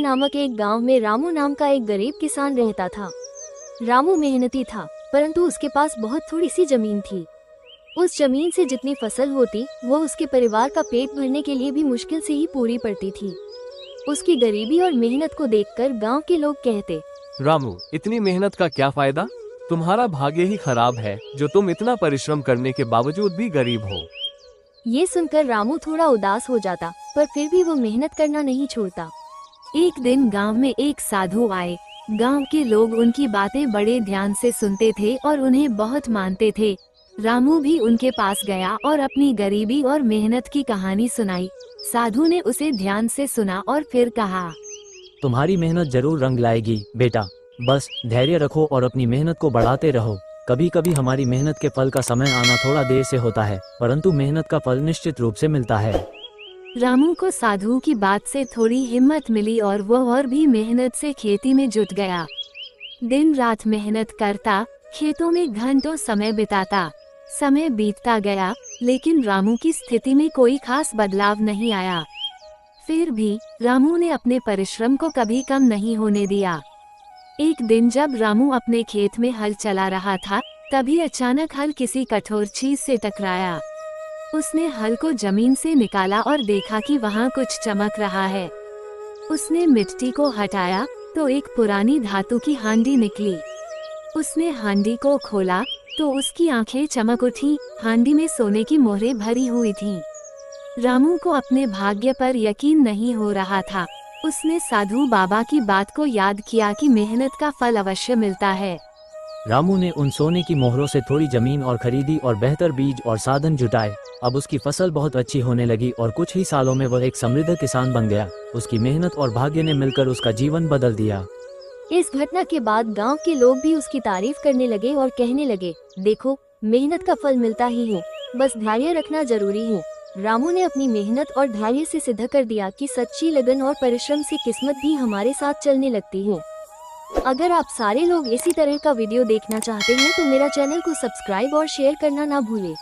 नामक एक गांव में रामू नाम का एक गरीब किसान रहता था। रामू मेहनती था, परंतु उसके पास बहुत थोड़ी सी जमीन थी। उस जमीन से जितनी फसल होती वो उसके परिवार का पेट भरने के लिए भी मुश्किल से ही पूरी पड़ती थी। उसकी गरीबी और मेहनत को देखकर गांव के लोग कहते, रामू, इतनी मेहनत का क्या फायदा? तुम्हारा भाग्य ही खराब है जो तुम इतना परिश्रम करने के बावजूद भी गरीब हो। ये सुनकर रामू थोड़ा उदास हो जाता, पर फिर भी वो मेहनत करना नहीं छोड़ता। एक दिन गांव में एक साधु आए। गांव के लोग उनकी बातें बड़े ध्यान से सुनते थे और उन्हें बहुत मानते थे। रामू भी उनके पास गया और अपनी गरीबी और मेहनत की कहानी सुनाई। साधु ने उसे ध्यान से सुना और फिर कहा, तुम्हारी मेहनत जरूर रंग लाएगी बेटा, बस धैर्य रखो और अपनी मेहनत को बढ़ाते रहो। कभी कभी हमारी मेहनत के फल का समय आना थोड़ा देर से होता है, परंतु मेहनत का फल निश्चित रूप से मिलता है। रामू को साधु की बात से थोड़ी हिम्मत मिली और वह और भी मेहनत से खेती में जुट गया। दिन रात मेहनत करता, खेतों में घंटों समय बिताता। समय बीतता गया, लेकिन रामू की स्थिति में कोई खास बदलाव नहीं आया। फिर भी रामू ने अपने परिश्रम को कभी कम नहीं होने दिया। एक दिन जब रामू अपने खेत में हल चला रहा था, तभी अचानक हल किसी कठोर चीज से टकराया। उसने हल को जमीन से निकाला और देखा कि वहाँ कुछ चमक रहा है। उसने मिट्टी को हटाया तो एक पुरानी धातु की हांडी निकली। उसने हांडी को खोला तो उसकी आंखें चमक उठी। हांडी में सोने की मोहरें भरी हुई थीं। रामू को अपने भाग्य पर यकीन नहीं हो रहा था। उसने साधु बाबा की बात को याद किया कि मेहनत का फल अवश्य मिलता है। रामू ने उन सोने की मोहरों से थोड़ी जमीन और खरीदी और बेहतर बीज और साधन जुटाए। अब उसकी फसल बहुत अच्छी होने लगी और कुछ ही सालों में वह एक समृद्ध किसान बन गया। उसकी मेहनत और भाग्य ने मिलकर उसका जीवन बदल दिया। इस घटना के बाद गांव के लोग भी उसकी तारीफ करने लगे और कहने लगे, देखो, मेहनत का फल मिलता ही है, बस धैर्य रखना जरूरी है। रामू ने अपनी मेहनत और धैर्य से सिद्ध कर दिया कि सच्ची लगन और परिश्रम से किस्मत भी हमारे साथ चलने लगती है। अगर आप सारे लोग इसी तरह का वीडियो देखना चाहते हैं तो मेरा चैनल को सब्सक्राइब और शेयर करना ना भूलें।